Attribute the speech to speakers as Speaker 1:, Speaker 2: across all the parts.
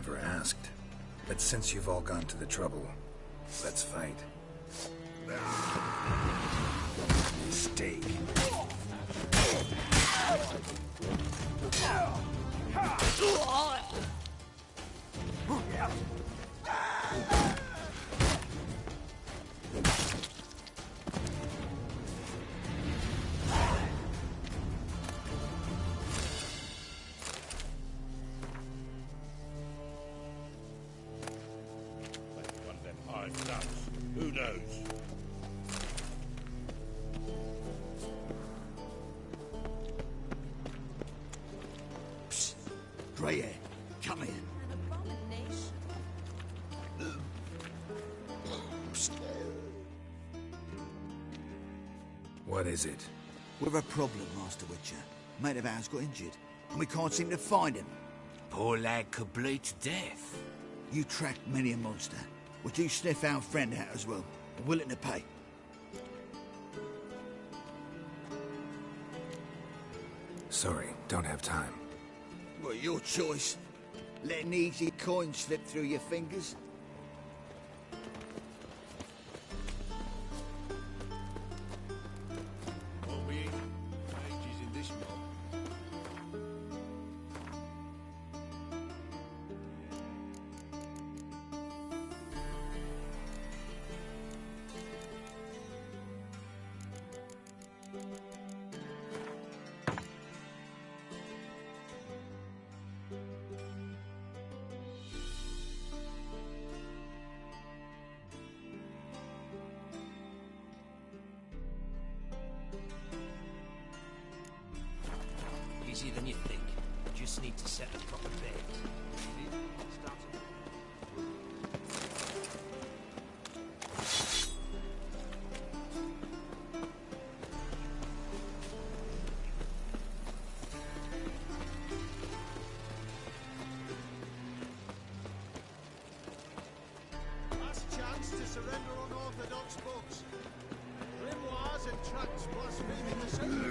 Speaker 1: never asked. But since you've all gone to the trouble, let's fight. Mistake.
Speaker 2: Who knows?
Speaker 3: Psst. Grey hair, come here.
Speaker 4: An abomination.
Speaker 3: Psst.
Speaker 1: What is it?
Speaker 3: We've a problem, Master Witcher. Mate of ours got injured, and we can't seem to find him.
Speaker 5: Poor lad could bleed to death.
Speaker 3: You tracked many a monster. Would you sniff our friend out as well? We're willing to pay.
Speaker 1: Sorry, don't have time.
Speaker 3: Well, your choice. Let an easy coin slip through your fingers.
Speaker 2: What we eat? Ages in this mob.
Speaker 5: Easier than you think. Just need to set a proper bed.
Speaker 6: Last chance to surrender unorthodox books. Grimoires and tracts blaspheming the sacred.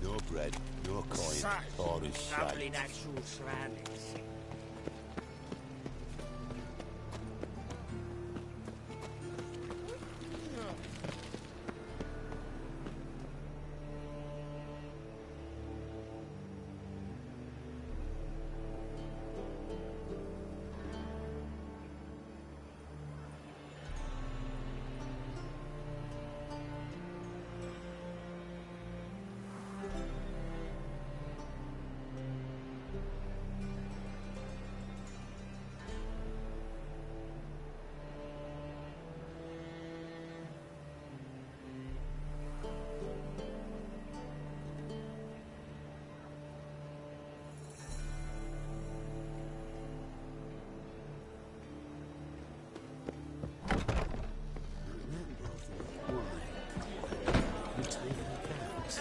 Speaker 2: No bread, no coin, all is
Speaker 5: Lovely
Speaker 2: shag.
Speaker 5: natural surroundings.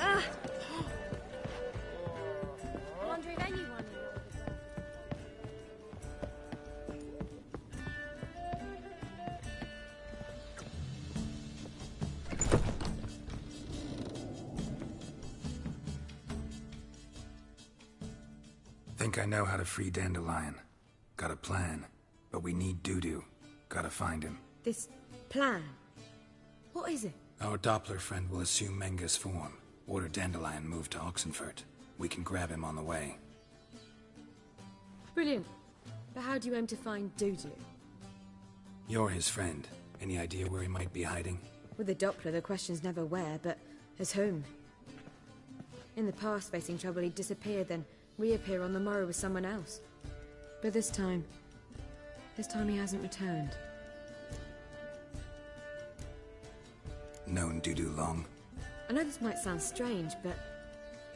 Speaker 4: I wonder if anyone...
Speaker 1: Think I know how to free Dandelion. Got a plan, but we need Dudu. Gotta find him.
Speaker 4: This plan? What is it?
Speaker 1: Our Doppler friend will assume Menga's form. Order Dandelion moved to Oxenfurt. We can grab him on the way.
Speaker 4: Brilliant. But how do you aim to find Dudu?
Speaker 1: You're his friend. Any idea where he might be hiding?
Speaker 4: With the Doppler, the question's never where, but as whom. In the past, facing trouble, he'd disappear, then reappear on the morrow with someone else. But this time he hasn't returned.
Speaker 1: Known Dudu long?
Speaker 4: I know this might sound strange, but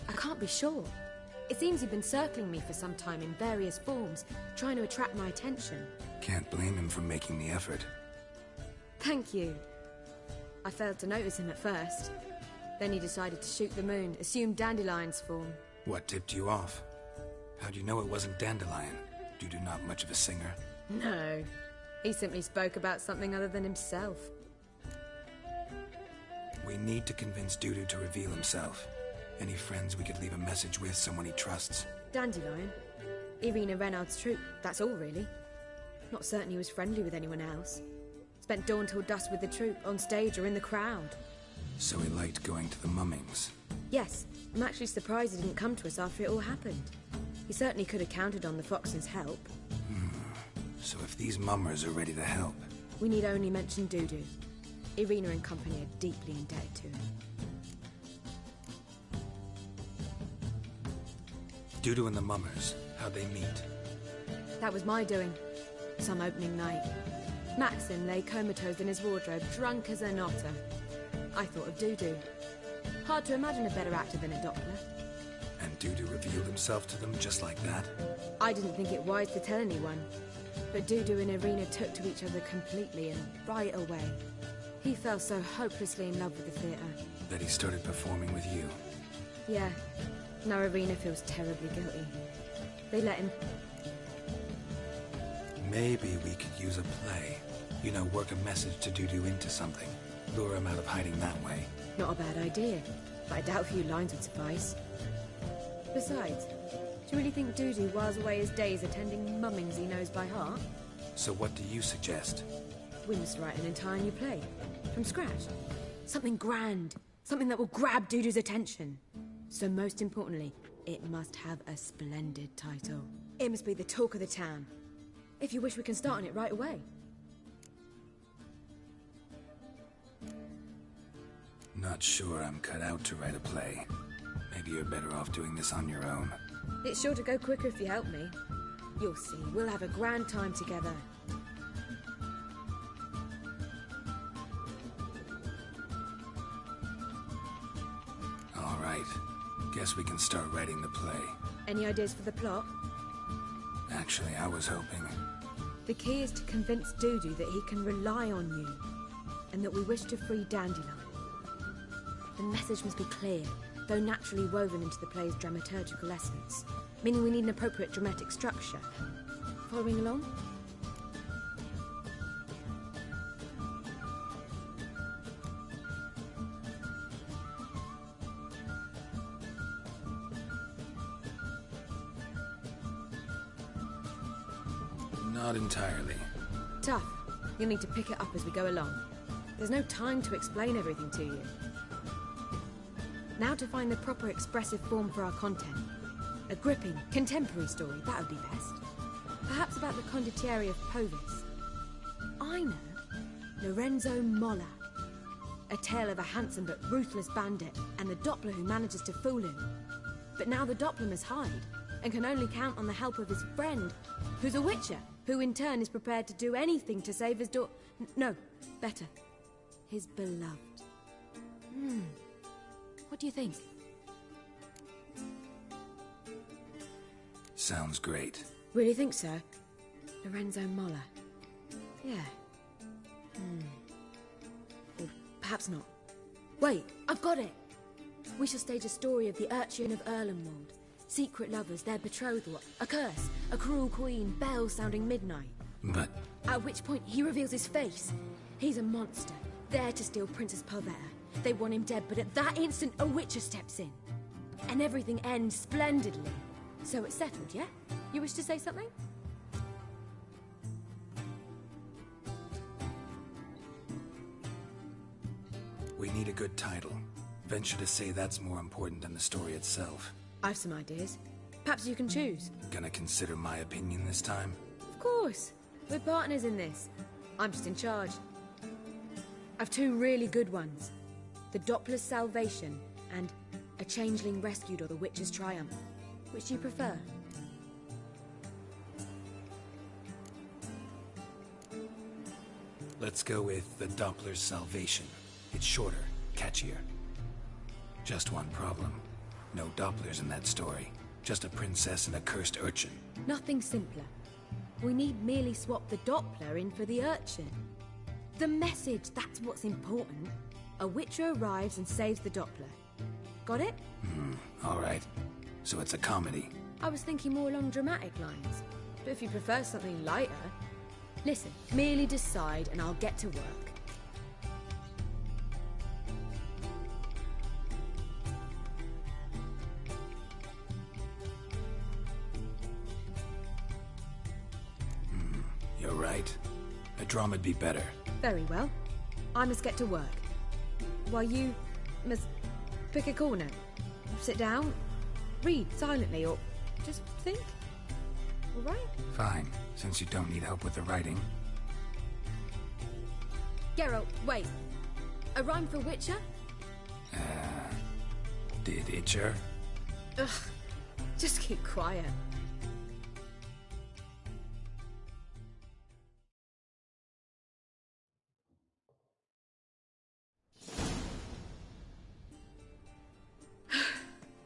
Speaker 4: I can't be sure. It seems he'd been circling me for some time in various forms, trying to attract my attention.
Speaker 1: Can't blame him for making the effort.
Speaker 4: Thank you. I failed to notice him at first. Then he decided to shoot the moon, assumed Dandelion's form.
Speaker 1: What tipped you off? How'd you know it wasn't Dandelion? Dudu not much of a singer.
Speaker 4: No. He simply spoke about something other than himself.
Speaker 1: We need to convince Dudu to reveal himself. Any friends we could leave a message with, someone he trusts?
Speaker 4: Dandelion? Irina Renard's troupe, that's all really. Not certain he was friendly with anyone else. Spent dawn till dusk with the troupe, on stage or in the crowd.
Speaker 1: So he liked going to the mummings?
Speaker 4: Yes, I'm actually surprised he didn't come to us after it all happened. He certainly could have counted on the Fox's help.
Speaker 1: So if these mummers are ready to help...
Speaker 4: We need only mention Dudu. Irina and company are deeply indebted to him.
Speaker 1: Dudu and the mummers, how'd they meet?
Speaker 4: That was my doing. Some opening night. Maxim lay comatose in his wardrobe, drunk as an otter. I thought of Dudu. Hard to imagine a better actor than a Doppler.
Speaker 1: And Dudu revealed himself to them just like that?
Speaker 4: I didn't think it wise to tell anyone. But Dudu and Irina took to each other completely and right away. He fell so hopelessly in love with the theatre.
Speaker 1: That he started performing with you?
Speaker 4: Yeah. Now Irina feels terribly guilty. They let him...
Speaker 1: Maybe we could use a play. You know, work a message to Dudu into something. Lure him out of hiding that way.
Speaker 4: Not a bad idea, but I doubt a few lines would suffice. Besides, do you really think Dudu whiles away his days attending mummings he knows by heart?
Speaker 1: So what do you suggest?
Speaker 4: We must write an entire new play. From scratch. Something grand. Something that will grab Dudu's attention. So most importantly, it must have a splendid title. It must be the talk of the town. If you wish, we can start on it right away.
Speaker 1: Not sure I'm cut out to write a play. Maybe you're better off doing this on your own.
Speaker 4: It's sure to go quicker if you help me. You'll see, we'll have a grand time together.
Speaker 1: All right. Guess we can start writing the play.
Speaker 4: Any ideas for the plot?
Speaker 1: Actually, I was hoping...
Speaker 4: The key is to convince Dudu that he can rely on you, and that we wish to free Dandelion. The message must be clear, though naturally woven into the play's dramaturgical essence, meaning we need an appropriate dramatic structure. Following along?
Speaker 1: Not entirely.
Speaker 4: Tough. You'll need to pick it up as we go along. There's no time to explain everything to you. Now to find the proper expressive form for our content. A gripping, contemporary story, that would be best. Perhaps about the condottieri of Povis. I know. Lorenzo Molla. A tale of a handsome but ruthless bandit and the Doppler who manages to fool him. But now the Doppler must hide and can only count on the help of his friend, who's a witcher, who in turn is prepared to do anything to save his no, better. His beloved. What do you think?
Speaker 1: Sounds great.
Speaker 4: Really think so? Lorenzo Molla. Yeah. Or perhaps not. Wait, I've got it! We shall stage a story of the urchin of Erlenwald. Secret lovers, their betrothal, a curse, a cruel queen, bells sounding midnight.
Speaker 1: But...
Speaker 4: At which point he reveals his face. He's a monster, there to steal Princess Pavetta. They want him dead, but at that instant a witcher steps in. And everything ends splendidly. So it's settled, yeah? You wish to say something?
Speaker 1: we need a good title. Venture to say that's more important than the story itself.
Speaker 4: I've some ideas. Perhaps you can choose.
Speaker 1: Gonna consider my opinion this time?
Speaker 4: Of course. We're partners in this. I'm just in charge. I've two really good ones. The Doppler's Salvation and A Changeling Rescued or the Witch's Triumph. Which do you prefer?
Speaker 1: Let's go with The Doppler's Salvation. It's shorter, catchier. Just one problem. No Dopplers in that story. Just a princess and a cursed urchin.
Speaker 4: Nothing simpler. We need merely swap the Doppler in for the urchin. The message, that's what's important. a Witcher arrives and saves the Doppler. Got it?
Speaker 1: All right. So it's a comedy.
Speaker 4: I was thinking more along dramatic lines. But if you prefer something lighter... Listen, merely decide and I'll get to work.
Speaker 1: You're right. A drama'd be better.
Speaker 4: Very well. I must get to work. While you must pick a corner. Sit down, read silently, or just think. All right?
Speaker 1: Fine, since you don't need help with the writing.
Speaker 4: Geralt, wait. A rhyme for Witcher?
Speaker 1: Did Itcher?
Speaker 4: Ugh. Just keep quiet.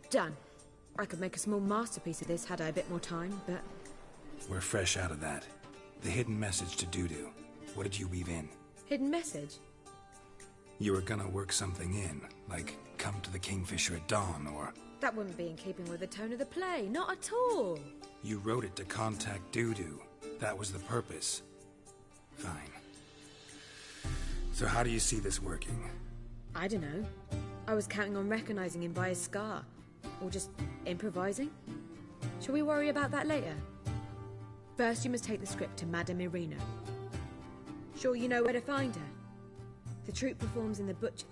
Speaker 4: Done. I could make a small masterpiece of this had I a bit more time, but...
Speaker 1: We're fresh out of that. The hidden message to Dudu. What did you weave in?
Speaker 4: Hidden message?
Speaker 1: You were gonna work something in, like come to the Kingfisher at dawn, or...
Speaker 4: That wouldn't be in keeping with the tone of the play, not at all.
Speaker 1: You wrote it to contact Dudu. That was the purpose. Fine. So how do you see this working?
Speaker 4: I don't know. I was counting on recognizing him by his scar. Or just improvising? Shall we worry about that later? First, you must take the script to Madame Irina. Sure you know where to find her? The troupe performs in the butcher...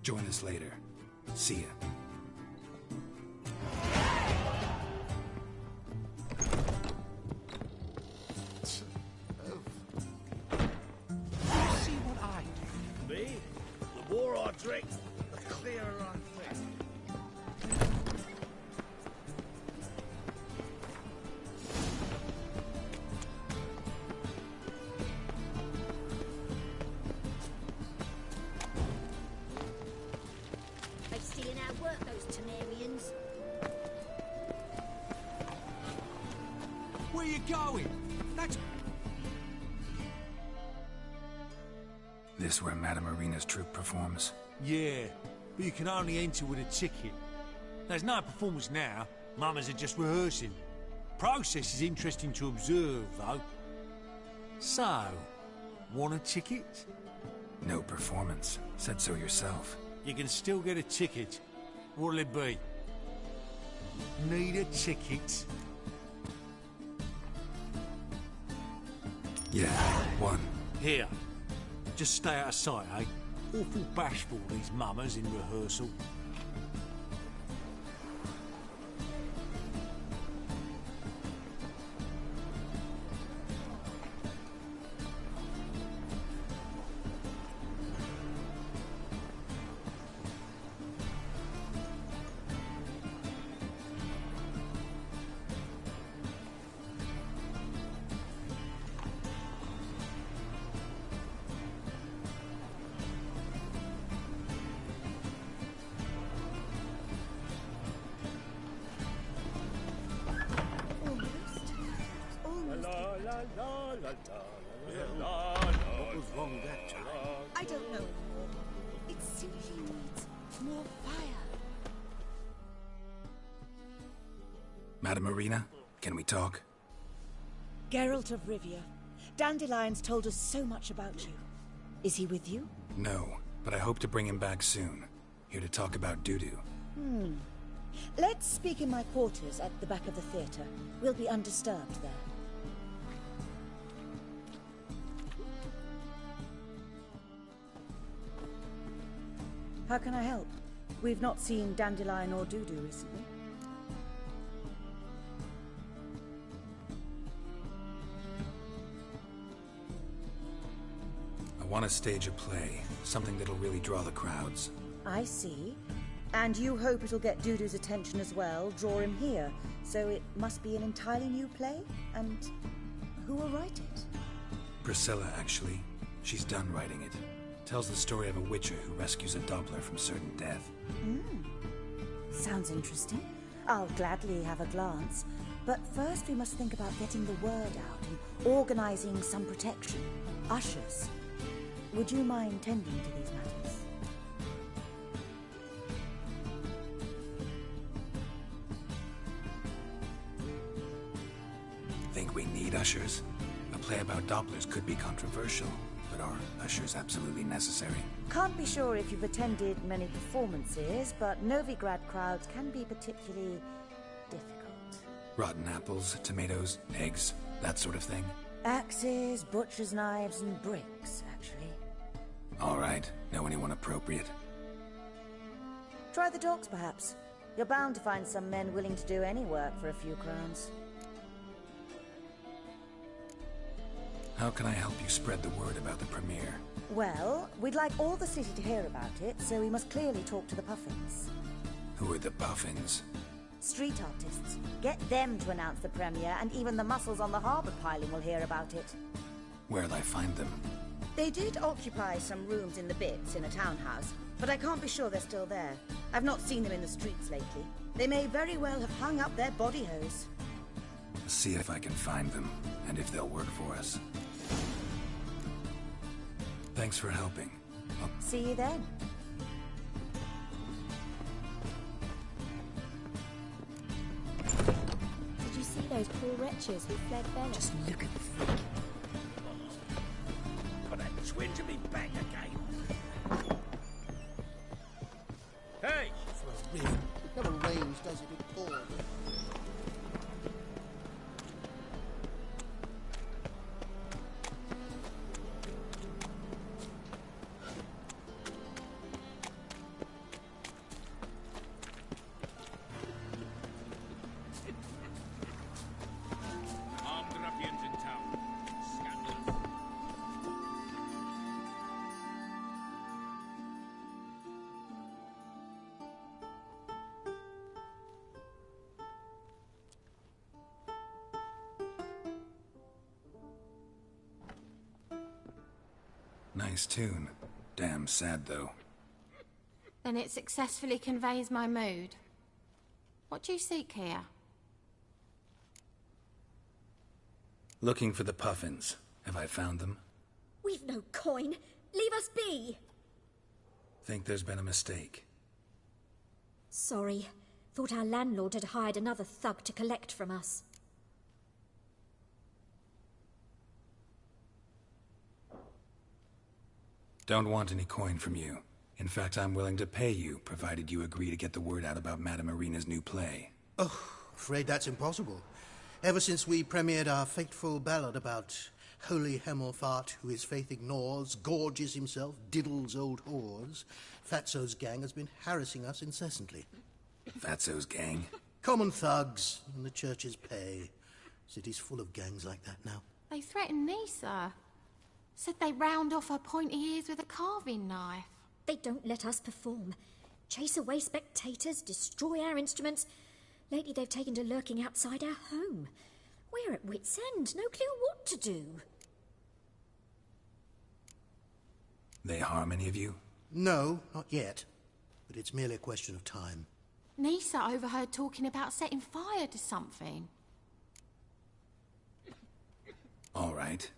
Speaker 1: Join us later. See ya.
Speaker 6: You see what I do? Me? The more I drink, the clearer I think.
Speaker 7: They stealing our work, those Temerians.
Speaker 8: Where you going? That's...
Speaker 1: This where Madame Irina's troupe performs?
Speaker 8: Yeah, but you can only enter with a ticket. There's no performance now. Mamas are just rehearsing. Process is interesting to observe, though. So, want a ticket?
Speaker 1: No performance. Said so yourself.
Speaker 8: You can still get a ticket. What'll it be? Need a ticket?
Speaker 1: Yeah, one.
Speaker 8: Here. Just stay out of sight, eh? Awful bashful, these mamas in rehearsal.
Speaker 6: What was wrong that time?
Speaker 7: I don't know. It simply needs more fire.
Speaker 1: Madame Irina, can we talk?
Speaker 9: Geralt of Rivia. Dandelion's told us so much about you. Is he with you?
Speaker 1: No, but I hope to bring him back soon. Here to talk about Dudu.
Speaker 9: Let's speak in my quarters at the back of the theatre. We'll be undisturbed there. How can I help? We've not seen Dandelion or Dudu recently.
Speaker 1: I want to stage a play, something that'll really draw the crowds.
Speaker 9: I see. And you hope it'll get Dudu's attention as well, draw him here. So it must be an entirely new play? And who will write it?
Speaker 1: Priscilla, actually. She's done writing it. Tells the story of a witcher who rescues a Doppler from certain death.
Speaker 9: Sounds interesting. I'll gladly have a glance. But first we must think about getting the word out and organizing some protection. Ushers. Would you mind tending to these matters?
Speaker 1: Think we need ushers? A play about Dopplers could be controversial, but are ushers absolutely necessary?
Speaker 9: Can't be sure if you've attended many performances, but Novigrad crowds can be particularly difficult.
Speaker 1: Rotten apples, tomatoes, eggs, that sort of thing?
Speaker 9: Axes, butcher's knives, and bricks, actually.
Speaker 1: All right. Know anyone appropriate?
Speaker 9: Try the docks, perhaps. You're bound to find some men willing to do any work for a few crowns.
Speaker 1: How can I help you spread the word about the premiere?
Speaker 9: Well, we'd like all the city to hear about it, so we must clearly talk to the Puffins.
Speaker 1: Who are the Puffins?
Speaker 9: Street artists. Get them to announce the premiere, and even the muscles on the harbour piling will hear about it.
Speaker 1: Where'll I find them?
Speaker 9: They did occupy some rooms in the Bits in a townhouse, but I can't be sure they're still there. I've not seen them in the streets lately. They may very well have hung up their body hose.
Speaker 1: See if I can find them, and if they'll work for us. Thanks for helping.
Speaker 9: See you then.
Speaker 10: Did you see those poor wretches who fled Bella?
Speaker 9: Just look at the freak.
Speaker 5: Got that twinge of me back again. Hey!
Speaker 6: It never rains, does it? It pours.
Speaker 5: Armed ruffians in town. Scandalous.
Speaker 1: Nice tune. Damn sad, though.
Speaker 10: Then it successfully conveys my mood. What do you seek here?
Speaker 1: Looking for the Puffins. Have I found them?
Speaker 7: We've no coin. Leave us be.
Speaker 1: Think there's been a mistake.
Speaker 7: Sorry. Thought our landlord had hired another thug to collect from us.
Speaker 1: Don't want any coin from you. In fact, I'm willing to pay you, provided you agree to get the word out about Madame Marina's new play.
Speaker 6: Oh, afraid that's impossible. Ever since we premiered our fateful ballad about holy Hemelfart, who his faith ignores, gorges himself, diddles old whores, Fatso's gang has been harassing us incessantly.
Speaker 1: Fatso's gang?
Speaker 6: Common thugs in the church's pay. City's full of gangs like that now.
Speaker 10: They threatened Nisa. Said they round off her pointy ears with a carving knife.
Speaker 7: They don't let us perform. Chase away spectators, destroy our instruments. Lately they've taken to lurking outside our home. We're at wit's end, no clue what to do.
Speaker 1: They harm any of you?
Speaker 6: No, not yet. But it's merely a question of time.
Speaker 10: Nisa overheard talking about setting fire to something.
Speaker 1: All right.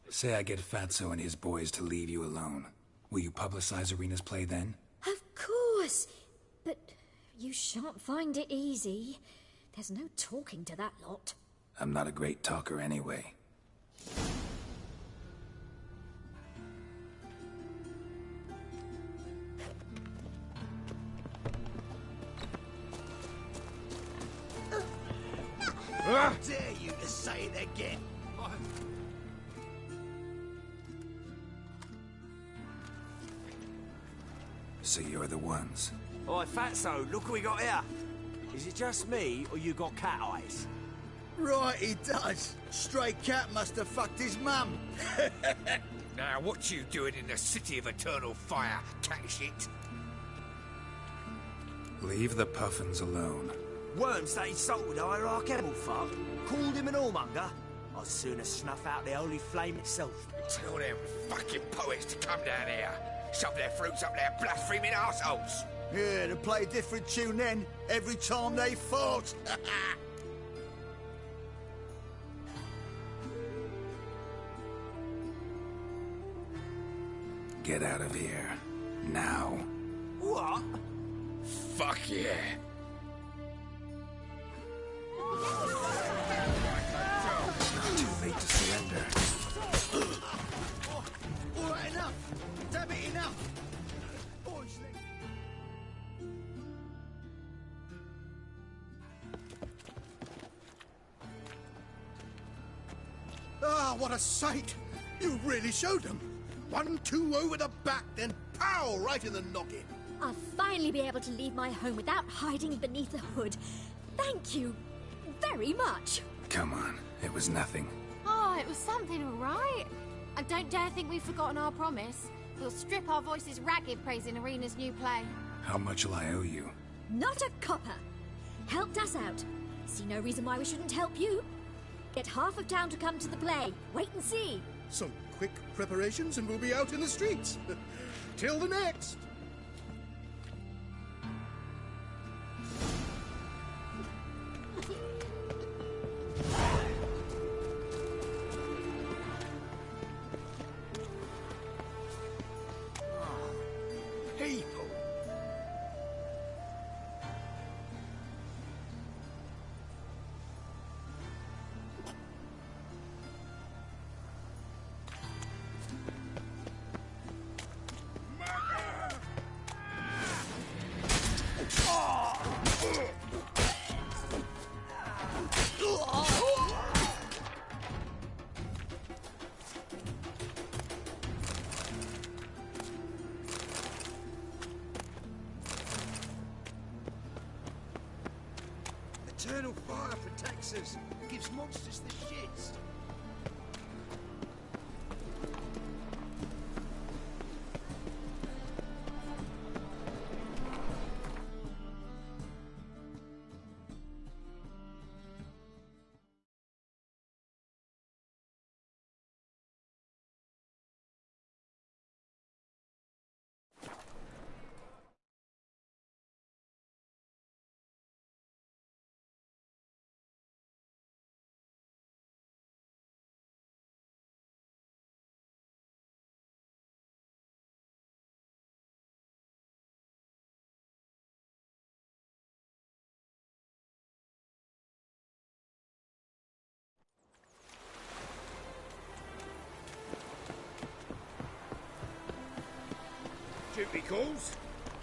Speaker 1: Say I get Fatso and his boys to leave you alone. Will you publicize Arena's play then?
Speaker 7: Of course. But you shan't find it easy. There's no talking to that lot.
Speaker 1: I'm not a great talker anyway.
Speaker 2: How dare you to say it again?
Speaker 1: So you're the ones.
Speaker 5: Oi, Fatso, look what we got here. Is it just me, or you got cat eyes?
Speaker 3: Right, he does. Stray cat must have fucked his mum.
Speaker 2: Now, what you doing in the city of eternal fire, cat shit?
Speaker 1: Leave the Puffins alone.
Speaker 5: Worms that insulted hierarch Hemelfart, called him an whoremonger. I'd sooner snuff out the holy flame itself.
Speaker 2: Tell them fucking poets to come down here. Shove their fruits up their blaspheming arseholes.
Speaker 3: Yeah, to play a different tune then, every time they fought.
Speaker 1: Get out of here. Now.
Speaker 5: What?
Speaker 2: Fuck yeah.
Speaker 6: Ah, what a sight! You really showed them. 1-2 over the back, then pow! Right in the noggin.
Speaker 7: I'll finally be able to leave my home without hiding beneath a hood. Thank you very much.
Speaker 1: Come on, it was nothing.
Speaker 10: Oh, it was something, all right. And don't dare think we've forgotten our promise. We'll strip our voices ragged praising Arena's new play.
Speaker 1: How much will I owe you?
Speaker 7: Not a copper. Helped us out. See no reason why we shouldn't help you. Get half of town to come to the play. Wait and see.
Speaker 6: Some quick preparations and we'll be out in the streets. Till the next.
Speaker 2: People.
Speaker 5: Eternal fire protects us. Gives monsters the shits.
Speaker 2: Duty calls.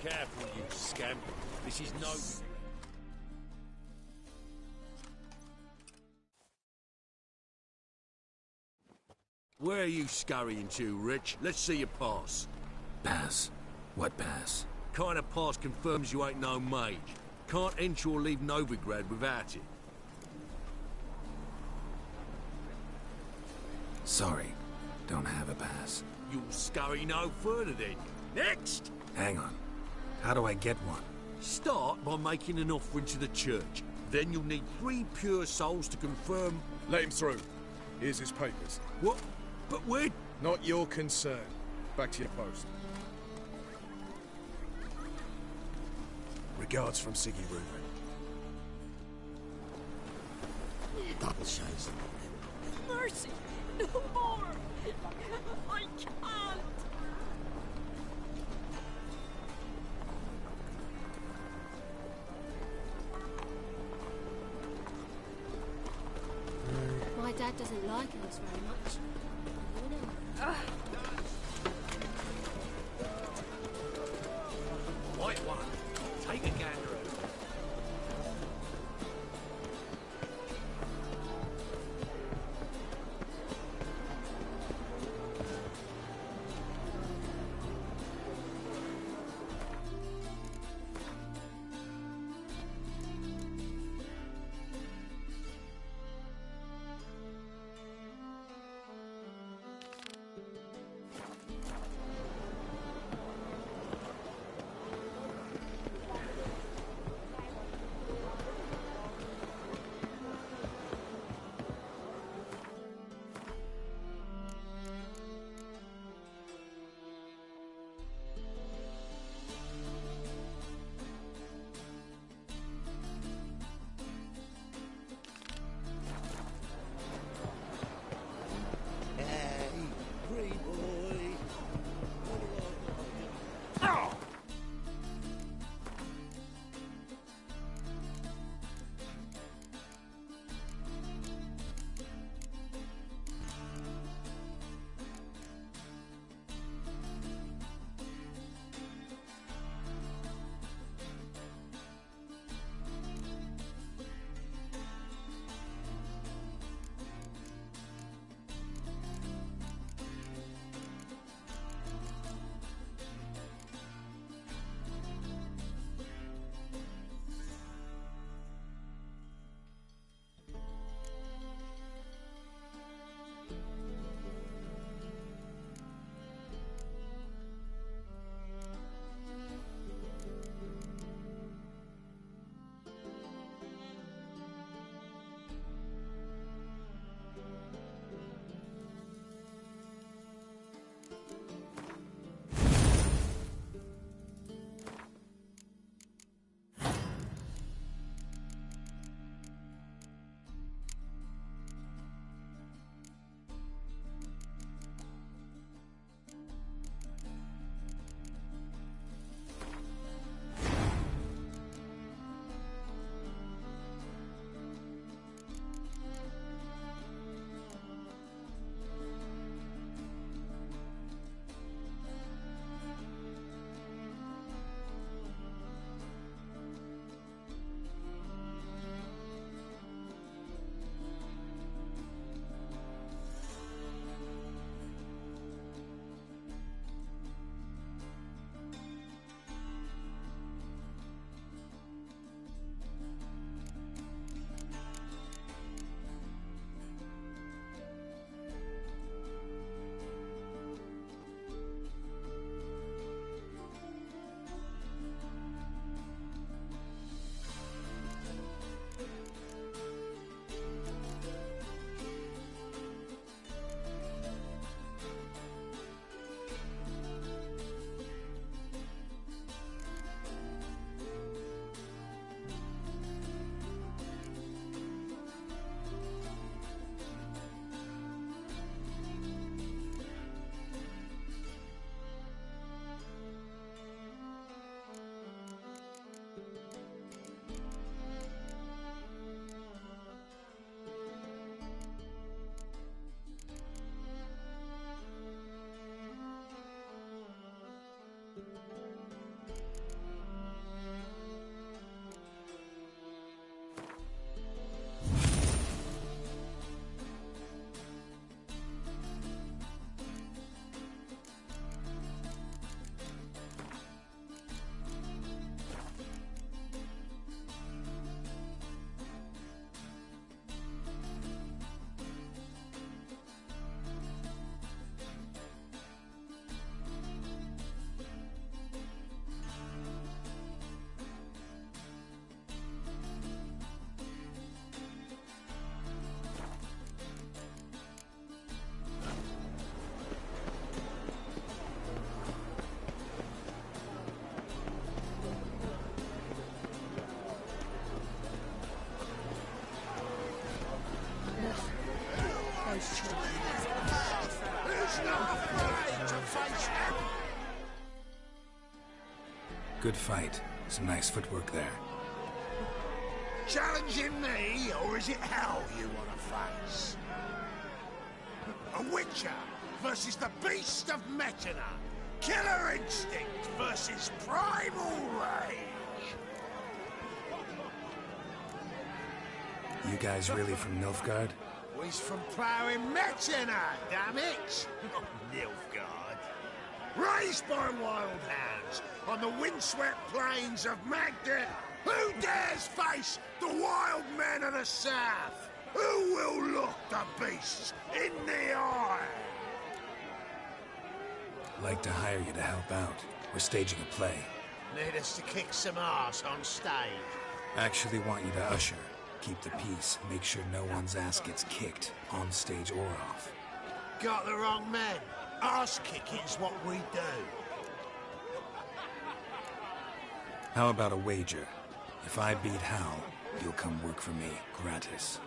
Speaker 8: Careful, you scamp. This is no... Where are you scurrying to, Rich? Let's see your pass.
Speaker 1: Pass? What pass?
Speaker 8: Kind of pass confirms you ain't no mage. Can't enter or leave Novigrad without it.
Speaker 1: Sorry, don't have a pass.
Speaker 8: You'll scurry no further then. Next!
Speaker 1: Hang on. How do I get one?
Speaker 8: Start by making an offering to the church. Then you'll need 3 pure souls to confirm...
Speaker 11: Let him through. Here's his papers.
Speaker 8: What? But we're...
Speaker 11: Not your concern. Back to your post. Regards from Siggy Reuben.
Speaker 3: Double shows.
Speaker 7: Mercy! No more! I can't!
Speaker 10: My dad doesn't like us very much. You know.
Speaker 5: White one. Take a gander at it.
Speaker 2: Who's not afraid to face him?
Speaker 1: Good fight. Some nice footwork there.
Speaker 2: Challenging me, or is it hell you want to face? A Witcher versus the beast of Metina. Killer instinct versus primal rage.
Speaker 1: You guys really from Nilfgaard?
Speaker 2: We's from ploughing Metina, damn it! Nilfgaard. Raised by wild hounds on the windswept plains of Magden. Who dares face the wild men of the south? Who will look the beasts in the eye?
Speaker 1: Like to hire you to help out. We're staging a play.
Speaker 2: Need us to kick some ass on stage?
Speaker 1: Actually want you to usher. Keep the peace. Make sure no one's ass gets kicked, on stage or off.
Speaker 2: Got the wrong men. Ass kicking's what we do.
Speaker 1: How about a wager? If I beat Hal, you'll come work for me, gratis.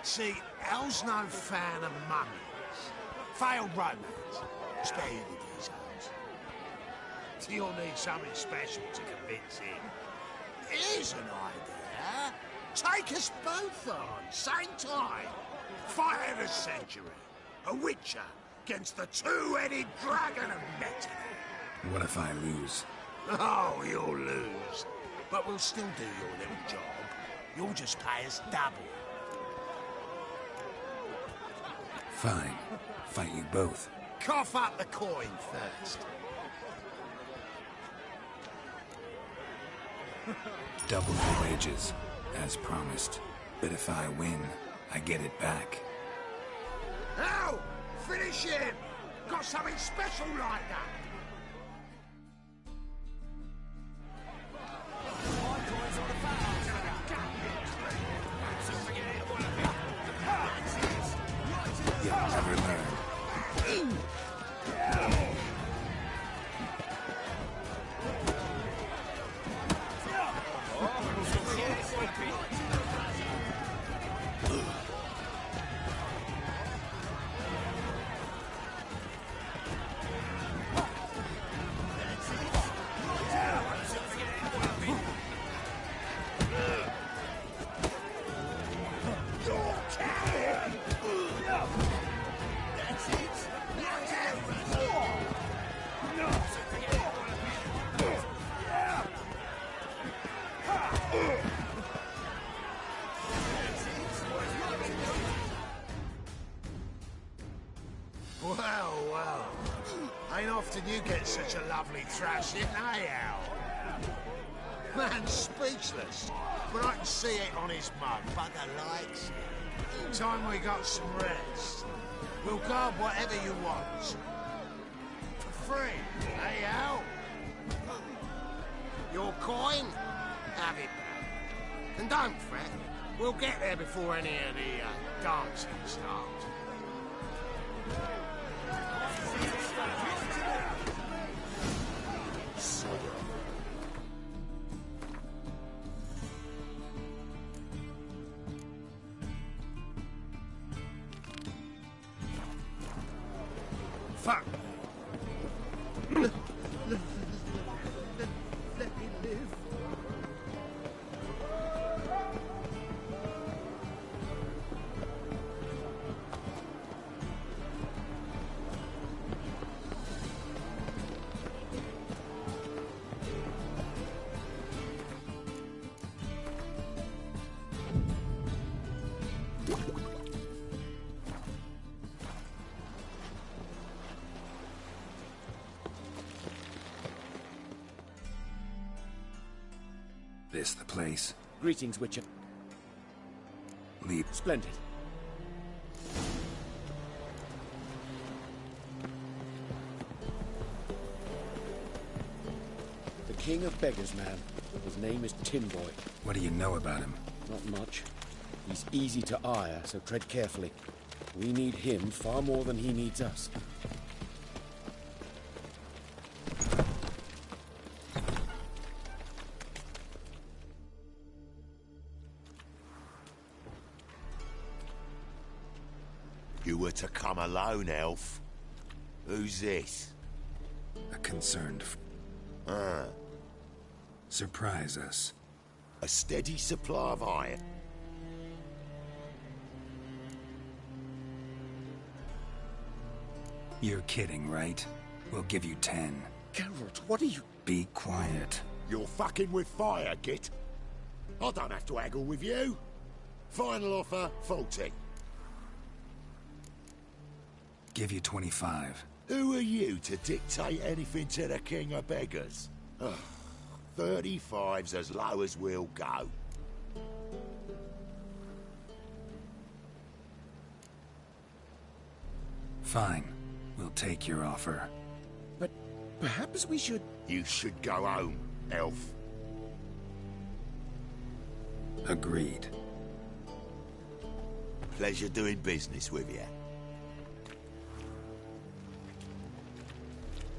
Speaker 2: See, Hal's no fan of mummies. Failed romance. Spare you the details. You'll need something special to convince him. Here's an idea. Take us both on, same time. Fight of the century. A Witcher against the two-headed dragon of Metina.
Speaker 1: What if I lose?
Speaker 2: Oh, you'll lose. But we'll still do your little job. You'll just pay us double.
Speaker 1: Fine. Fight you both.
Speaker 2: Cough up the coin first.
Speaker 1: Double the wages, as promised. But if I win, I get it back.
Speaker 2: Now, finish him! Got something special like that!
Speaker 1: You'll never learn.
Speaker 2: Well. Ain't often you get such a lovely thrashing, eh, Al? Man's speechless, but I can see it on his mug. Bugger likes it. Time we got some rest. We'll guard whatever you want. For free, eh, Al? Your coin? Have it back. And don't fret. We'll get there before any of the dancing starts. Fuck!
Speaker 6: Let me live.
Speaker 1: This the place?
Speaker 12: Greetings, Witcher.
Speaker 1: Leave.
Speaker 12: Splendid. The King of Beggars, man. His name is Timboy.
Speaker 1: What do you know about him?
Speaker 12: Not much. He's easy to ire, so tread carefully. We need him far more than he needs us.
Speaker 13: You were to come alone, elf. Who's this?
Speaker 1: A concerned surprise us.
Speaker 13: A steady supply of iron.
Speaker 1: You're kidding, right? We'll give you 10.
Speaker 13: Geralt, what are you...
Speaker 1: Be quiet.
Speaker 13: You're fucking with fire, Git. I don't have to haggle with you. Final offer, 40.
Speaker 1: Give you 25.
Speaker 13: Who are you to dictate anything to the king of beggars? 35's as low as we'll go.
Speaker 1: Fine. We'll take your offer.
Speaker 13: But perhaps we should... You should go home, elf.
Speaker 1: Agreed.
Speaker 13: Pleasure doing business with you.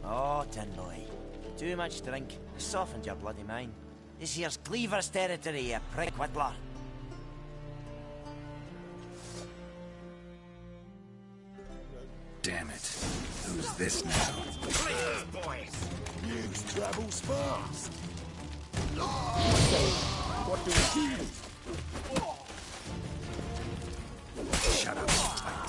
Speaker 5: Oh, tin boy. Too much drink. Softened your bloody mind. This here's Cleaver's territory, you prick whittler.
Speaker 1: Damn it. Who's this now?
Speaker 13: Please, boys. News travels fast. What do we do?
Speaker 1: Shut up, fight.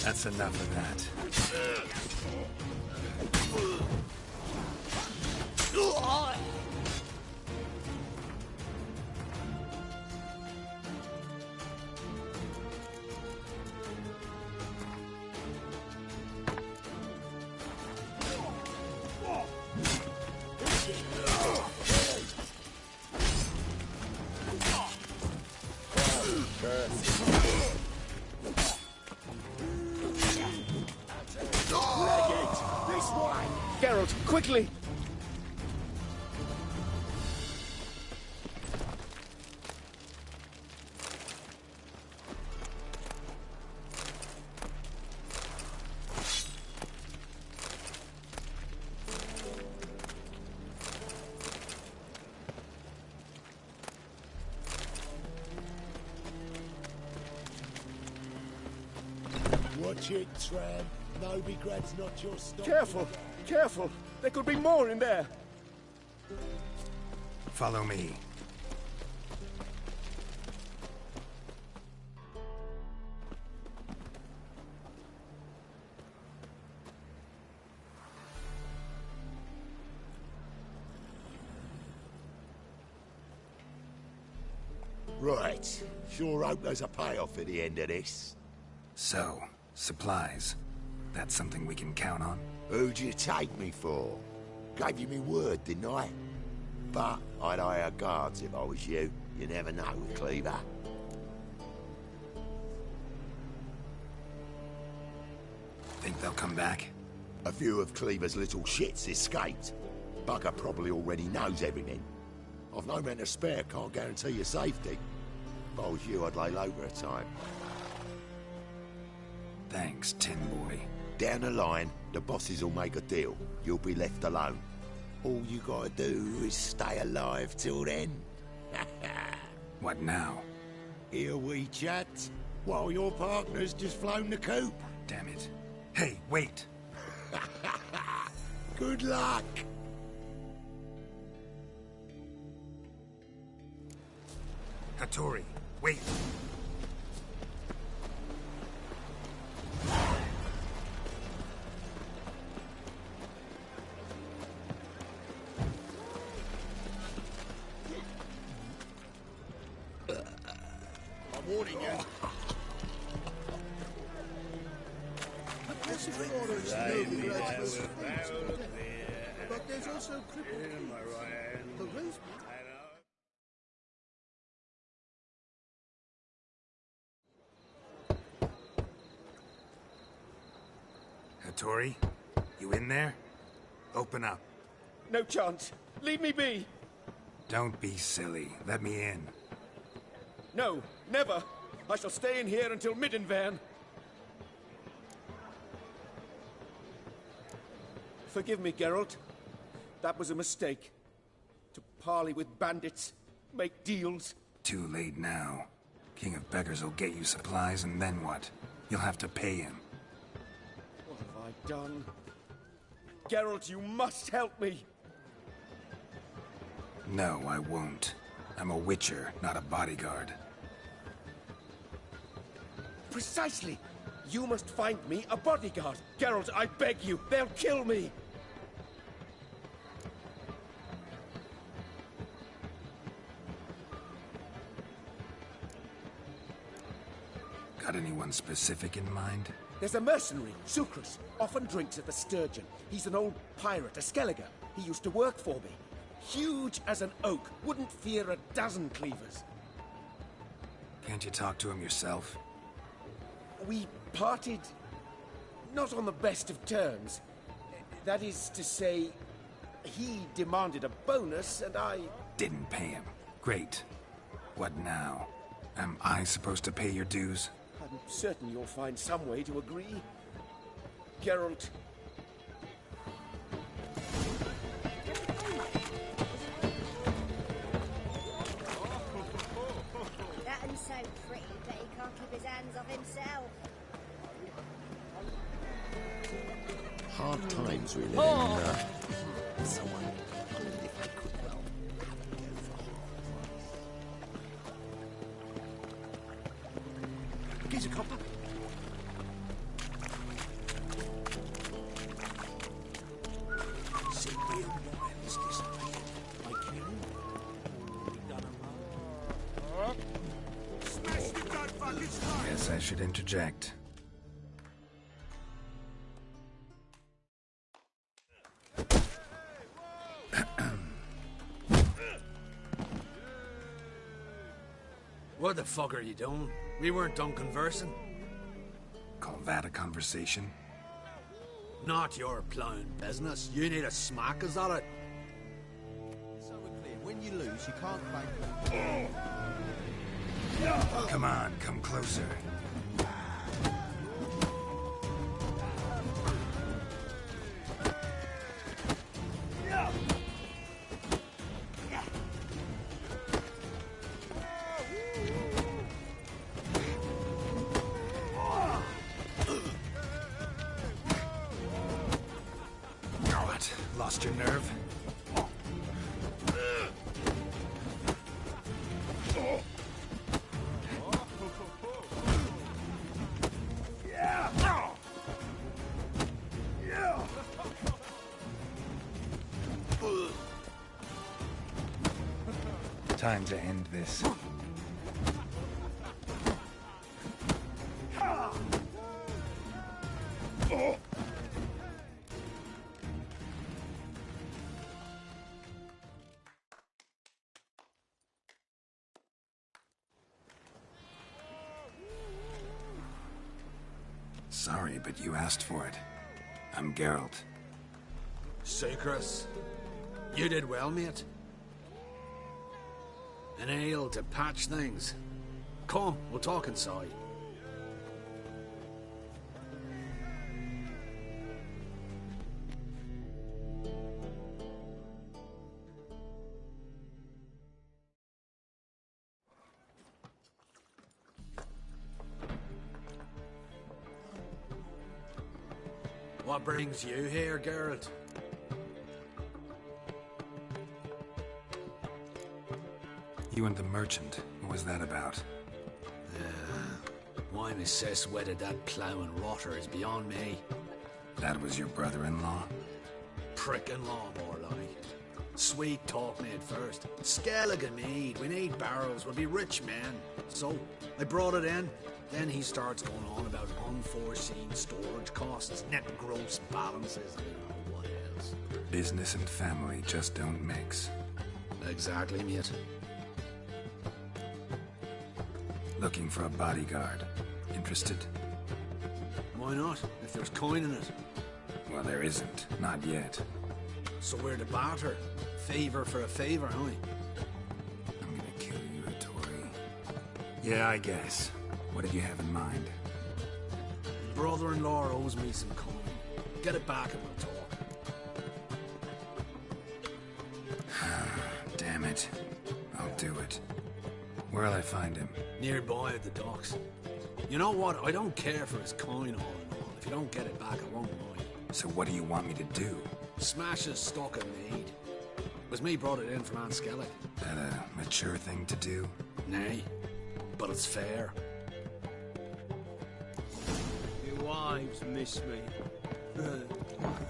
Speaker 1: That's enough of that.
Speaker 12: Geralt, quickly!
Speaker 13: Watch it, tramp. Novigrad's not your stop.
Speaker 12: Careful! Careful! There could be more in there!
Speaker 1: Follow me.
Speaker 13: Right. Sure hope there's a payoff at the end of this.
Speaker 1: So, supplies. That's something we can count on?
Speaker 13: Who'd you take me for? Gave you me word, didn't I? But I'd hire guards if I was you. You never know with Cleaver.
Speaker 1: Think they'll come back?
Speaker 13: A few of Cleaver's little shits escaped. Bugger probably already knows everything. I've no men to spare, can't guarantee your safety. If I was you, I'd lay low for a time.
Speaker 1: Thanks, Tin Boy.
Speaker 13: Down the line, the bosses will make a deal. You'll be left alone. All you gotta do is stay alive till then.
Speaker 1: What now?
Speaker 13: Here we chat, while your partner's just flown the coop.
Speaker 1: Damn it. Hey, wait!
Speaker 13: Good luck!
Speaker 1: Hattori, wait!
Speaker 13: I'm warning you.
Speaker 6: But there's also crippled. The rose.
Speaker 1: Hattori, you in there? Open up.
Speaker 12: No chance. Leave me be.
Speaker 1: Don't be silly. Let me in.
Speaker 12: No, never. I shall stay in here until Middenvern. Forgive me, Geralt. That was a mistake. To parley with bandits, make deals.
Speaker 1: Too late now. King of Beggars will get you supplies, and then what? You'll have to pay him.
Speaker 12: What have I done? Geralt, you must help me!
Speaker 1: No, I won't. I'm a witcher, not a bodyguard.
Speaker 12: Precisely! You must find me a bodyguard. Geralt, I beg you, they'll kill me!
Speaker 1: Got anyone specific in mind?
Speaker 12: There's a mercenary, Sucrus, often drinks at the Sturgeon. He's an old pirate, a Skelliger. He used to work for me. Huge as an oak, wouldn't fear a dozen cleavers.
Speaker 1: Can't you talk to him yourself?
Speaker 12: We parted not on the best of terms. That is to say, he demanded a bonus and I...
Speaker 1: Didn't pay him. Great. What now? Am I supposed to pay your dues?
Speaker 12: I'm certain you'll find some way to agree. Geralt.
Speaker 7: That one's so pretty, but he can't keep his hands off himself.
Speaker 13: Hard times we live in. Someone wondered if I could, well, go for Here's a copper.
Speaker 1: Guess I should interject.
Speaker 14: What the fuck are you doing? We weren't done conversing.
Speaker 1: Call that a conversation?
Speaker 14: Not your plowing business. You need a smack, is that it?
Speaker 15: So we're clear. When you lose, you can't claim...
Speaker 1: Come on, come closer. What? Lost your nerve? Time to end this. Sorry, but you asked for it. I'm Geralt.
Speaker 14: Sucrus, you did well, mate. An ale to patch things. Come, we'll talk inside. What brings you here, Geralt?
Speaker 1: You and the merchant. What was that about?
Speaker 14: Why my sis wedded that ploughing rotter is beyond me.
Speaker 1: That was your brother-in-law?
Speaker 14: Prick-in-law, more like. Sweet talk me at first. Skellige mead, we need barrels, we'll be rich men. So, I brought it in. Then he starts going on about unforeseen storage costs, net gross balances, and what else.
Speaker 1: Business and family just don't mix.
Speaker 14: Exactly, mate.
Speaker 1: Looking for a bodyguard. Interested?
Speaker 14: Why not, if there's coin in it?
Speaker 1: Well, there isn't. Not yet.
Speaker 14: So we're to barter. Favor for a favor, huh?
Speaker 1: I'm gonna kill you, Hattori. Yeah, I guess. What did you have in mind?
Speaker 14: Brother-in-law owes me some coin. Get it back and we'll talk.
Speaker 1: Damn it. I'll do it. Where'll I find him?
Speaker 14: Nearby at the docks. You know what? I don't care for his coin all in all. If you don't get it back, I won't mind.
Speaker 1: So what do you want me to do?
Speaker 14: Smash his stock of mead. It was me brought it in from Aunt Skellig.
Speaker 1: That a mature thing to do?
Speaker 14: Nay, but it's fair.
Speaker 15: Your wives miss me.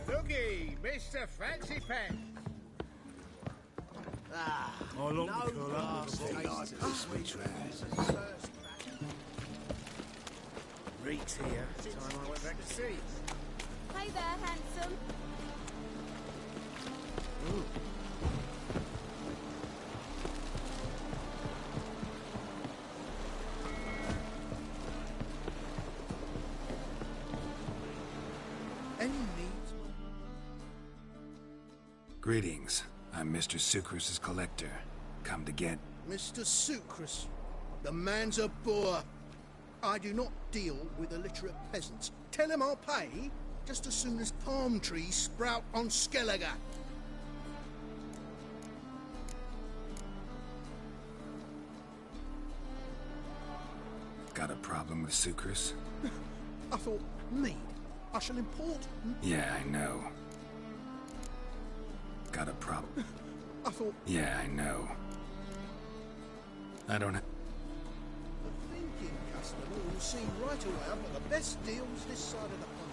Speaker 2: Doogie, Mr. Fancy Pants.
Speaker 8: I like the colour.
Speaker 2: Sweet Reed's here. Time I went back to sea.
Speaker 10: Hey there, handsome.
Speaker 6: Any needs?
Speaker 1: Greetings. I'm Mr. Sucrus's collector. Come to get...
Speaker 6: Mr. Sucrus, the man's a boor. I do not deal with illiterate peasants. Tell him I'll pay just as soon as palm trees sprout on Skellige.
Speaker 1: Got a problem with Sucrus?
Speaker 6: I thought, mead. I shall import...
Speaker 1: Yeah, I know. Got a problem.
Speaker 6: I thought...
Speaker 1: Yeah, I know. I don't have...
Speaker 6: The thinking customer will see right away I've got the best deals this side of the pond.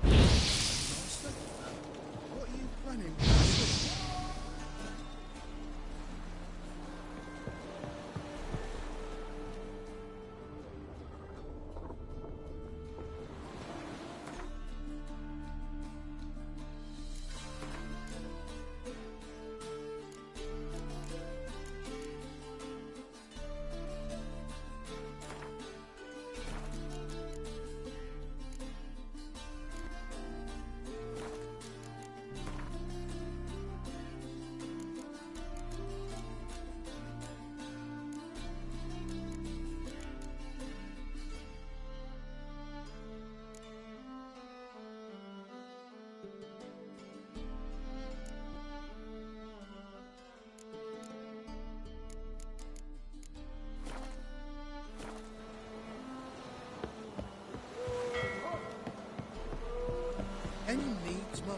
Speaker 6: Master, what are you planning to do?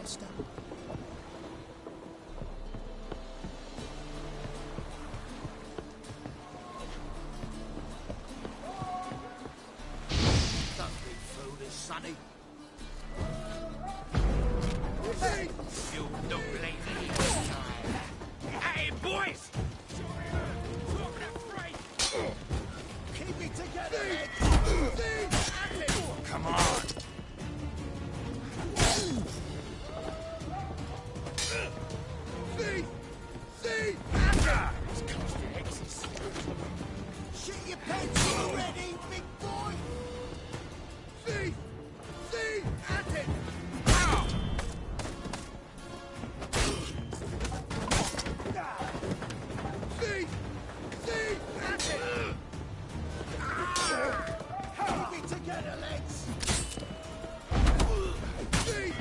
Speaker 6: Step.
Speaker 2: Don't be foolish, Sonny.
Speaker 16: You don't blame me. Hey, boys!
Speaker 2: Keep it together,
Speaker 16: Come on.
Speaker 2: Shit your pants already, big boy! See! At it! See! At it! Keep it together, lads! See!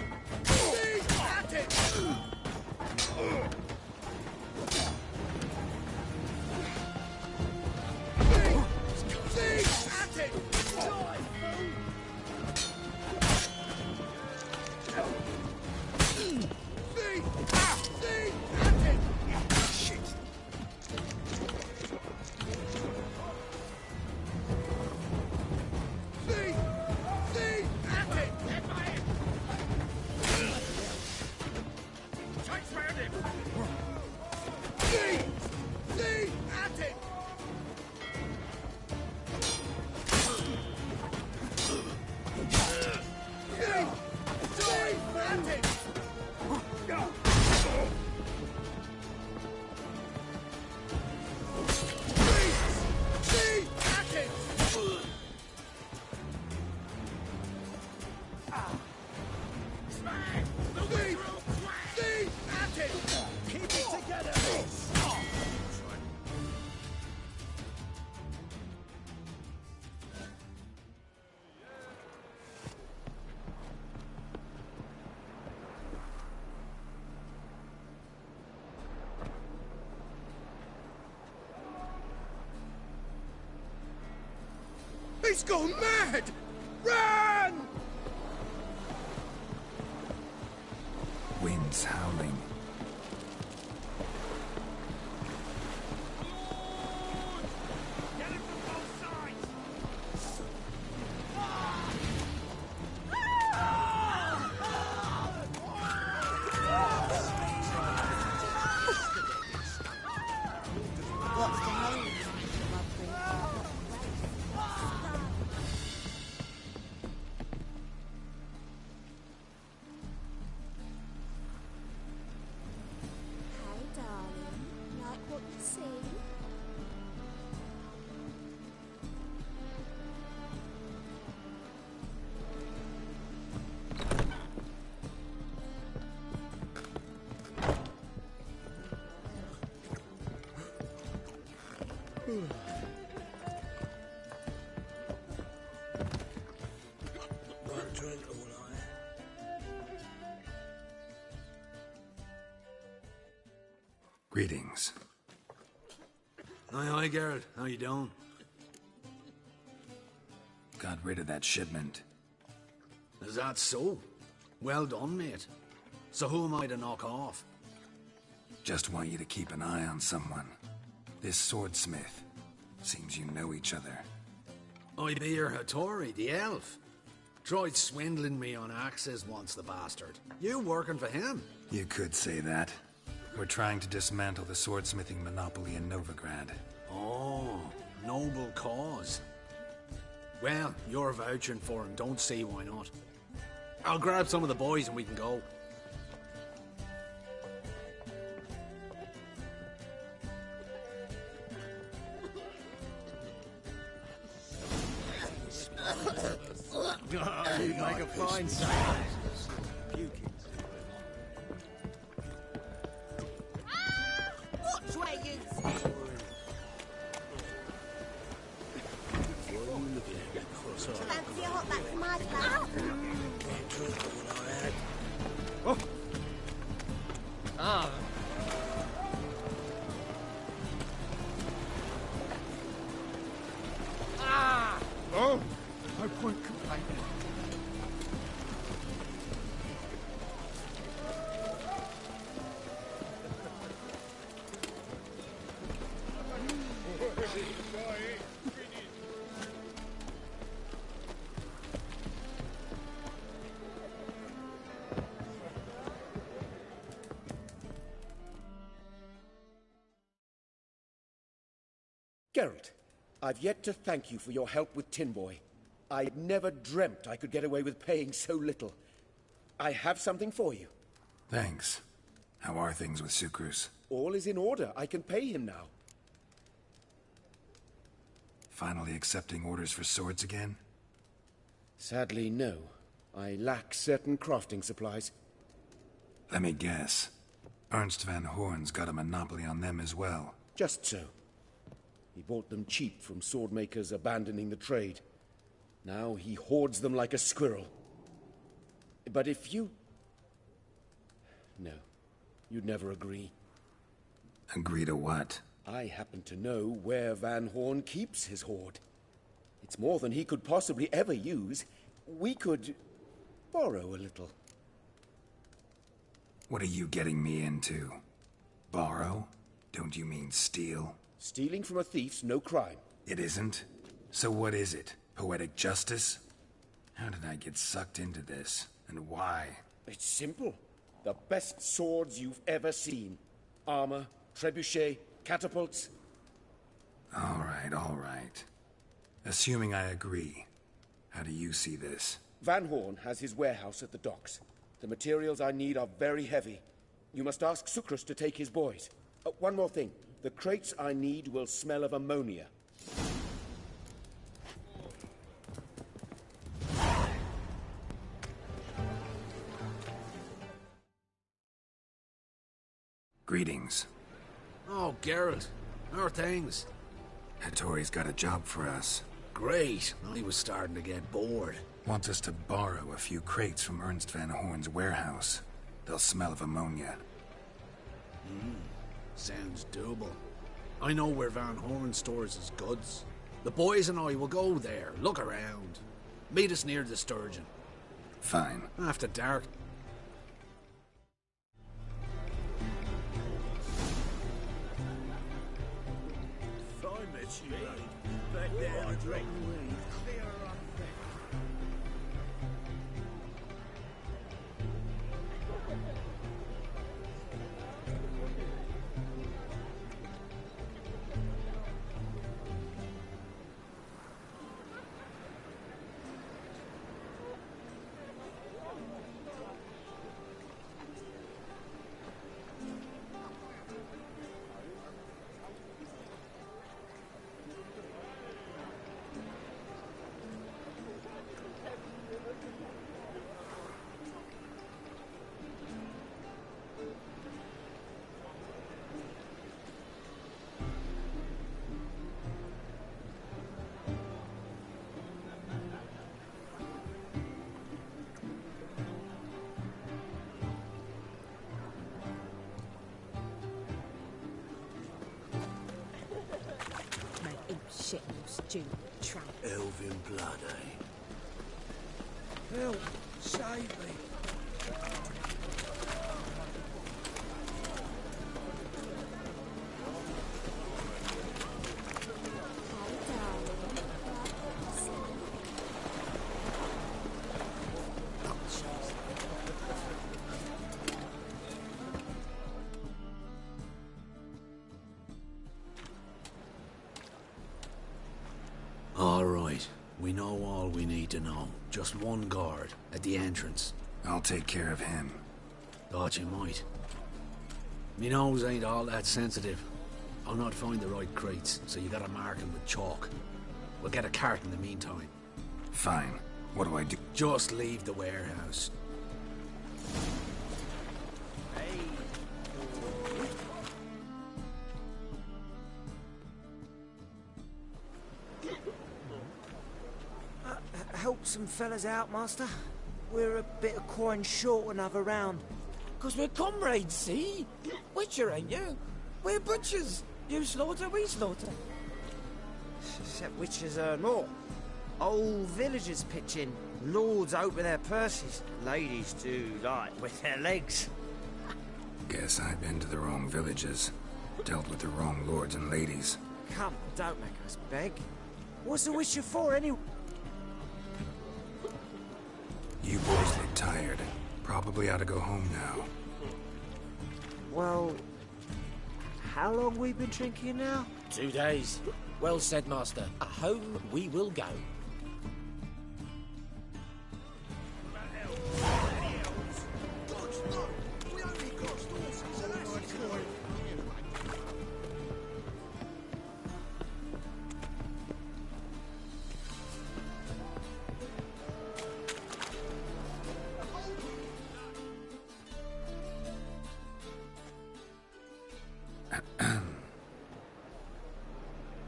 Speaker 2: At it! He's gone mad! Run!
Speaker 1: Wind's howling.
Speaker 9: What's the name?
Speaker 10: Hey, darling. Like what you see?
Speaker 1: Greetings.
Speaker 14: Aye, Garrett. How you doing?
Speaker 1: Got rid of that shipment.
Speaker 14: Is that so? Well done, mate. So who am I to knock off?
Speaker 1: Just want you to keep an eye on someone. This swordsmith. Seems you know each other.
Speaker 14: I be your Hattori, the elf. Tried swindling me on axes once, the bastard. You working for him?
Speaker 1: You could say that. We're trying to dismantle the swordsmithing monopoly in Novigrad.
Speaker 14: Oh, noble cause. Well, you're vouching for him. Don't see why not. I'll grab some of the boys and we can go.
Speaker 12: You make a fine sound.
Speaker 2: Watch where you stand!
Speaker 10: Fancy a hot back from my place?
Speaker 12: Oh. Ah. Ah! Oh! No point complaining. Geralt, I've yet to thank you for your help with Tin Boy. I never dreamt I could get away with paying so little. I have something for you.
Speaker 1: Thanks. How are things with Sukrus?
Speaker 12: All is in order. I can pay him now.
Speaker 1: Finally accepting orders for swords again?
Speaker 12: Sadly, no. I lack certain crafting supplies.
Speaker 1: Let me guess. Ernst van Horn's got a monopoly on them as well.
Speaker 12: Just so. He bought them cheap from swordmakers abandoning the trade. Now he hoards them like a squirrel. But if you... No, you'd never agree.
Speaker 1: Agree to what?
Speaker 12: I happen to know where Van Horn keeps his hoard. It's more than he could possibly ever use. We could borrow a little.
Speaker 1: What are you getting me into? Borrow? Don't you mean steal?
Speaker 12: Stealing from a thief's no crime.
Speaker 1: It isn't? So what is it? Poetic justice? How did I get sucked into this? And why?
Speaker 12: It's simple. The best swords you've ever seen. Armor, trebuchet, catapults.
Speaker 1: All right. Assuming I agree, how do you see this?
Speaker 12: Van Horn has his warehouse at the docks. The materials I need are very heavy. You must ask Sukrus to take his boys. One more thing. The crates I need will smell of ammonia.
Speaker 1: Greetings.
Speaker 14: Oh, Geralt. How are things?
Speaker 1: Hattori's got a job for us.
Speaker 14: Great. I was starting to get bored.
Speaker 1: Wants us to borrow a few crates from Ernst van Horn's warehouse. They'll smell of ammonia.
Speaker 14: Sounds doable. I know where Van Horn stores his goods. The boys and I will go there, look around. Meet us near the Sturgeon.
Speaker 1: Fine.
Speaker 14: After dark.
Speaker 4: Shit, you stupid tramp.
Speaker 2: Elven blood, eh?
Speaker 5: Help! Save me!
Speaker 14: All right. We know all we need to know. Just one guard at the entrance.
Speaker 1: I'll take care of him.
Speaker 14: Thought you might. Me nose ain't all that sensitive. I'll not find the right crates, so you gotta mark them with chalk. We'll get a cart in the meantime.
Speaker 1: Fine. What do I do?
Speaker 14: Just leave the warehouse.
Speaker 5: Help some fellas out, master. We're a bit of coin short another round.
Speaker 17: 'Cause we're comrades, see? Witcher, ain't you? We're butchers. You slaughter, we slaughter.
Speaker 5: Except witches earn more. Old villagers pitch in. Lords open their purses. Ladies do like with their legs.
Speaker 1: Guess I've been to the wrong villages. Dealt with the wrong lords and ladies.
Speaker 5: Come, don't make us beg. What's the witcher for, anyway?
Speaker 1: You boys look tired. Probably ought to go home now.
Speaker 5: Well, how long we been drinking now?
Speaker 17: 2 days. Well said, Master. Home we will go.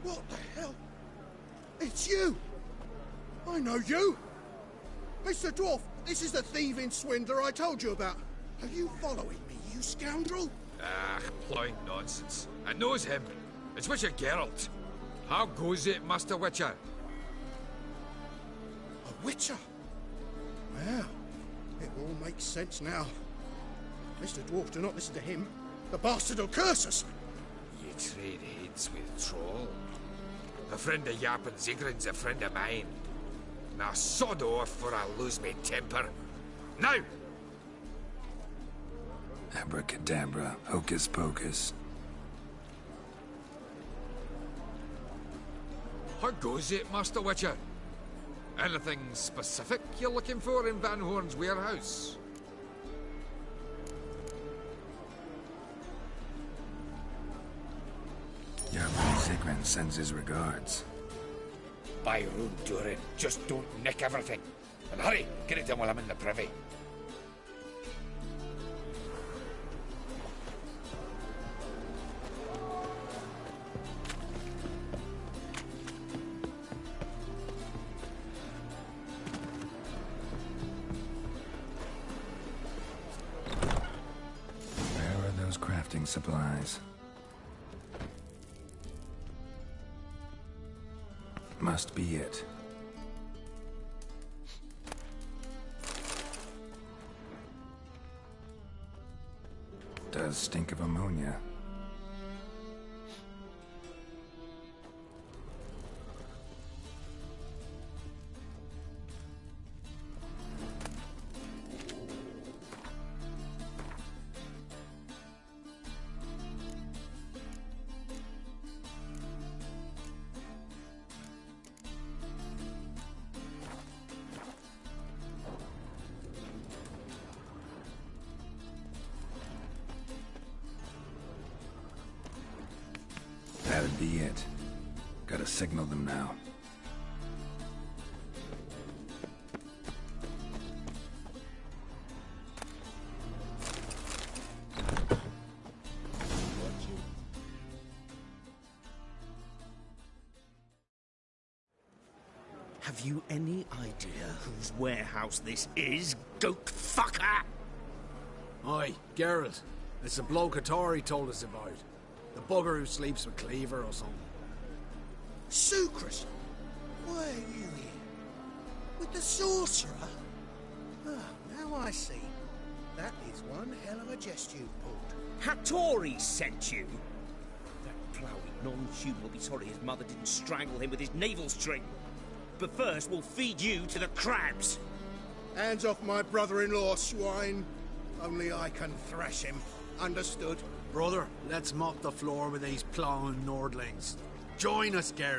Speaker 6: What the hell? It's you! I know you! Mr. Dwarf, this is the thieving swindler I told you about. Are you following me, you scoundrel?
Speaker 16: Ah, plowing nonsense. I knows him. It's Witcher Geralt. How goes it, Master Witcher?
Speaker 6: A witcher? Well, it all makes sense now. Mr. Dwarf, do not listen to him. The bastard will curse us.
Speaker 16: You trade heads with Troll. A friend of Yappin Zigrin's a friend of mine. Now sod off for I lose me temper. Now!
Speaker 1: Abracadabra, hocus pocus.
Speaker 16: How goes it, Master Witcher? Anything specific you're looking for in Van Horn's warehouse?
Speaker 1: Yappin Zigrin sends his regards.
Speaker 16: By Rune Durin, just don't nick everything. And hurry, get it done while I'm in the privy.
Speaker 1: Where are those crafting supplies? Must be it. Does stink of ammonia. That'd be it. Gotta signal them now.
Speaker 18: Have you any idea whose warehouse this is, goat fucker?
Speaker 14: Aye, Geralt. It's the bloke Atari told us about. The bugger who sleeps with Cleaver or something.
Speaker 6: Sucrus! Why are you here? With the sorcerer? Ah, now I see. That is one hell of a jest you've pulled.
Speaker 18: Hattori sent you? That ploughing non-human will be sorry his mother didn't strangle him with his navel string. But first, we'll feed you to the crabs.
Speaker 6: Hands off my brother-in-law, swine. Only I can thrash him. Understood?
Speaker 14: Brother, let's mop the floor with these plowing Nordlings. Join us, Geralt.